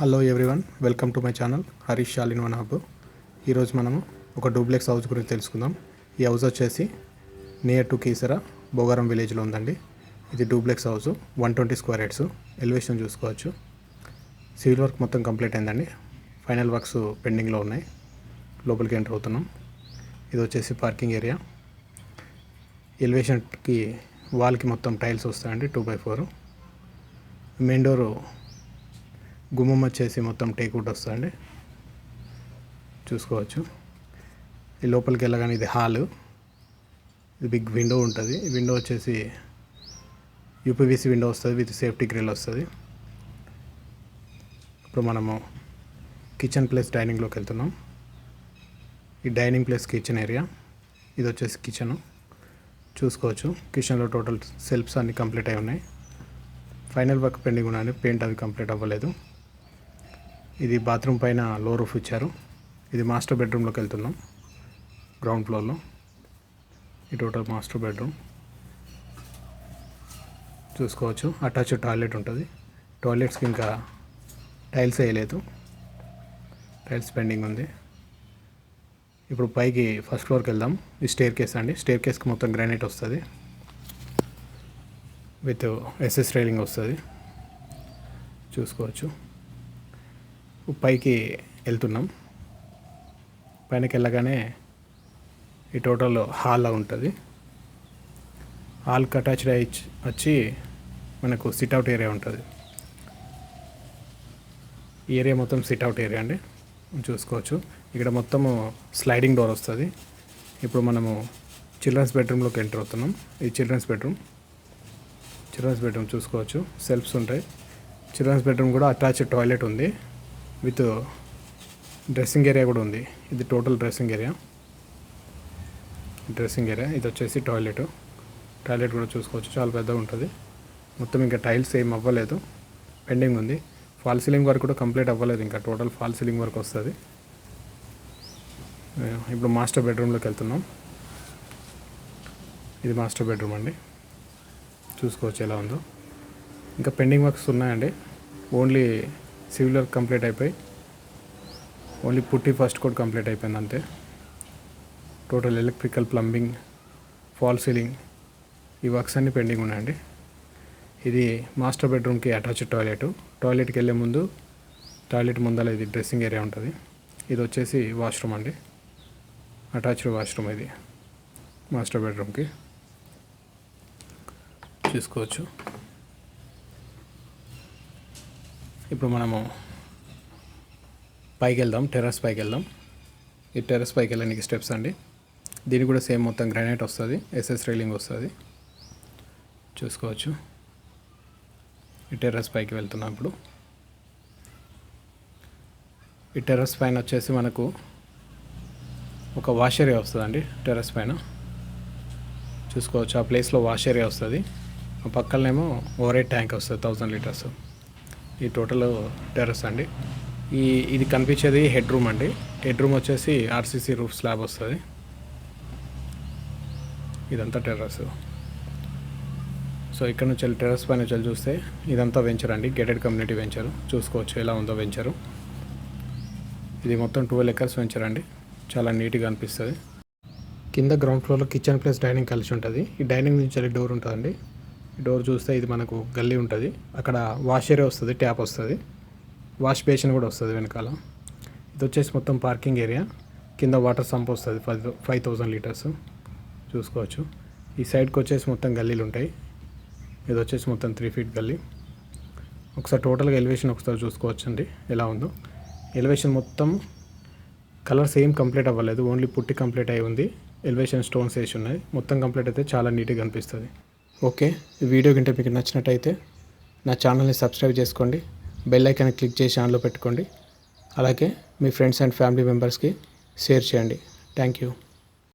Hello everyone, welcome to my channel Harish shall in one hub. ఈరోజు మనము ఒక duplex house గురించి తెలుసుకుందాం. ఈ హౌస్ వచ్చేసి నియర్ టు కీసరా బోగారం విలేజ్లో ఉందండి. ఇది duplex house 120 square yards. Elevation చూసుకోవచ్చు. సివిల్ వర్క్ మొత్తం కంప్లీట్ అయిందండి. ఫైనల్ వర్క్స్ పెండింగ్లో ఉన్నాయి. లోపలికి ఎంటర్ అవుతున్నాం. ఇది వచ్చేసి పార్కింగ్ ఏరియా. ఎలివేషన్కి వాల్కి మొత్తం టైల్స్ వస్తాయండి, 2x4. మెయిన్ డోరు గుమ్మం వచ్చేసి మొత్తం టేక్వుడ్ వస్తుందండి, చూసుకోవచ్చు. ఈ లోపలికి వెళ్ళగానే ఇది హాల్. ఇది బిగ్ విండో ఉంటుంది. ఈ విండో వచ్చేసి యూపీవీసీ విండో వస్తుంది విత్ సేఫ్టీ గ్రిల్ వస్తుంది. ఇప్పుడు మనము కిచెన్ ప్లస్ డైనింగ్లోకి వెళ్తున్నాం. ఈ డైనింగ్ ప్లస్ కిచెన్ ఏరియా. ఇది వచ్చేసి కిచెను చూసుకోవచ్చు. కిచెన్లో టోటల్ సెల్ఫ్స్ అన్నీ కంప్లీట్ అయి ఉన్నాయి. ఫైనల్ వర్క్ పెండింగ్ ఉన్నాయి, పెయింట్ అవి కంప్లీట్ అవ్వలేదు. ఇది బాత్రూమ్ పైన లో రూఫ్ ఇచ్చారు. ఇది మాస్టర్ బెడ్రూమ్లోకి వెళ్తున్నాం. గ్రౌండ్ ఫ్లోర్లో ఈ టోటల్ మాస్టర్ బెడ్రూమ్ చూసుకోవచ్చు. అటాచ్డ్ టాయిలెట్ ఉంటుంది. టాయిలెట్స్కి ఇంకా టైల్స్ వేయలేదు, టైల్స్ పెండింగ్ ఉంది. ఇప్పుడు పైకి ఫస్ట్ ఫ్లోర్కి వెళ్దాం. ఈ స్టేర్ కేస్ అండి. స్టేర్ కేస్కి మొత్తం గ్రానైట్ వస్తుంది విత్ ఎస్ఎస్ రైలింగ్ వస్తుంది, చూసుకోవచ్చు. పైకి వెళ్తున్నాం. పైనకి వెళ్ళగానే ఈ టోటల్ హాల్ ఉంటుంది. హాల్కి అటాచ్డ్ వచ్చి మనకు సిట్అవుట్ ఏరియా ఉంటుంది. ఈ ఏరియా మొత్తం సిట్అవుట్ ఏరియా అండి, చూసుకోవచ్చు. ఇక్కడ మొత్తము స్లైడింగ్ డోర్ వస్తుంది. ఇప్పుడు మనము చిల్డ్రన్స్ బెడ్రూమ్లోకి ఎంటర్ అవుతున్నాం. ఇది చిల్డ్రన్స్ బెడ్రూమ్ చూసుకోవచ్చు. సెల్ఫ్స్ ఉంటాయి. చిల్డ్రన్స్ బెడ్రూమ్ కూడా అటాచ్డ్ టాయిలెట్ ఉంది విత్ డ్రెస్సింగ్ ఏరియా కూడా ఉంది. ఇది టోటల్ డ్రెస్సింగ్ ఏరియా. ఇది వచ్చేసి టాయిలెట్ కూడా చూసుకోవచ్చు. చాలా పెద్దగా ఉంటుంది. మొత్తం ఇంకా టైల్స్ ఏం అవ్వలేదు, పెండింగ్ ఉంది. ఫాల్ సీలింగ్ వర్క్ కూడా కంప్లీట్ అవ్వలేదు. ఇంకా టోటల్ ఫాల్ సీలింగ్ వర్క్ వస్తుంది. ఇప్పుడు మాస్టర్ బెడ్రూమ్లోకి వెళ్తున్నాం. ఇది మాస్టర్ బెడ్రూమ్ అండి, చూసుకోవచ్చు ఎలా ఉందో. ఇంకా పెండింగ్ వర్క్స్ ఉన్నాయండి. ఓన్లీ సివిల్ వర్క్ కంప్లీట్ అయిపోయి ఓన్లీ పుట్టి ఫస్ట్ కోడ్ కంప్లీట్ అయిపోయింది అంతే. Total electrical, plumbing, fall ceiling ఈ వర్క్స్ అన్నీ పెండింగ్ ఉన్నాయండి. ఇది మాస్టర్ బెడ్రూమ్కి అటాచ్డ్ టాయిలెట్కి వెళ్ళే ముందు టాయిలెట్ ముందర ఇది డ్రెస్సింగ్ ఏరియా ఉంటుంది. ఇది వచ్చేసి వాష్రూమ్ అండి, అటాచ్డ్ వాష్రూమ్. ఇది మాస్టర్ బెడ్రూమ్కి చూసుకోవచ్చు. ఇప్పుడు మనము పైకి వెళ్దాం, టెర్రస్ పైకి వెళ్దాం. ఈ టెర్రస్ పైకి వెళ్ళడానికి స్టెప్స్ అండి. దీనికి కూడా సేమ్ మొత్తం గ్రానైట్ వస్తుంది, ఎస్ఎస్ రైలింగ్ వస్తుంది, చూసుకోవచ్చు. ఈ టెర్రస్ పైకి వెళ్తున్నాం. ఇప్పుడు ఈ టెర్రస్ పైన వచ్చేసి మనకు ఒక వాష్ ఏరియా వస్తుందండి. టెర్రస్ పైన చూసుకోవచ్చు. ఆ ప్లేస్లో వాష్ ఏరియా వస్తుంది. ఆ పక్కనేమో ఓవర్ ట్యాంక్ వస్తుంది 1000 లీటర్స్. ఈ టోటల్ టెర్రస్ అండి. ఇది కనిపించేది హెడ్ రూమ్ అండి. హెడ్ రూమ్ వచ్చేసి ఆర్సీసీ రూఫ్ స్లాబ్ వస్తుంది. ఇదంతా టెర్రస్. సో ఇక్కడ నుంచి టెర్రస్ పైన నుంచి చూస్తే ఇదంతా వెంచర్ అండి, గేటెడ్ కమ్యూనిటీ వెంచర్. చూసుకోవచ్చు ఎలా ఉందో వెంచరు. ఇది మొత్తం 12 ఎకర్స్ వెంచర్ అండి. చాలా నీట్గా అనిపిస్తుంది. కింద గ్రౌండ్ ఫ్లోర్లో కిచెన్ ప్లస్ డైనింగ్ కలిసి ఉంటుంది. ఈ డైనింగ్ నుంచి డోర్ ఉంటుందండి. ఈ డోర్ చూస్తే ఇది మనకు గల్లీ ఉంటుంది. అక్కడ వాష్ ఏరియా వస్తుంది, ట్యాప్ వస్తుంది, వాష్ బేసిన్ కూడా వస్తుంది వెనకాల. ఇది వచ్చేసి మొత్తం పార్కింగ్ ఏరియా. కింద వాటర్ సంప్ వస్తుంది 5000 లీటర్స్, చూసుకోవచ్చు. ఈ సైడ్కి వచ్చేసి మొత్తం గల్లీలు ఉంటాయి. ఇది వచ్చేసి మొత్తం 3 ఫీట్ గల్లీ. ఒకసారి టోటల్గా ఎలివేషన్ ఒకసారి చూసుకోవచ్చు అండి ఎలా ఉందో. ఎలివేషన్ మొత్తం కలర్స్ ఏం కంప్లీట్ అవ్వలేదు, ఓన్లీ పుట్టి కంప్లీట్ అయి ఉంది. ఎలివేషన్ స్టోన్స్ వేసి ఉన్నాయి. మొత్తం కంప్లీట్ అయితే చాలా నీట్గా అనిపిస్తుంది. ఓకే, ఈ వీడియో కింద మీకు నచ్చినట్టయితే నా ఛానల్ని సబ్స్క్రైబ్ చేసుకోండి, బెల్ ఐకాన్ క్లిక్ చేసి ఆన్లో పెట్టుకోండి. అలాగే మీ ఫ్రెండ్స్ అండ్ ఫ్యామిలీ మెంబర్స్కి షేర్ చేయండి. Thank you.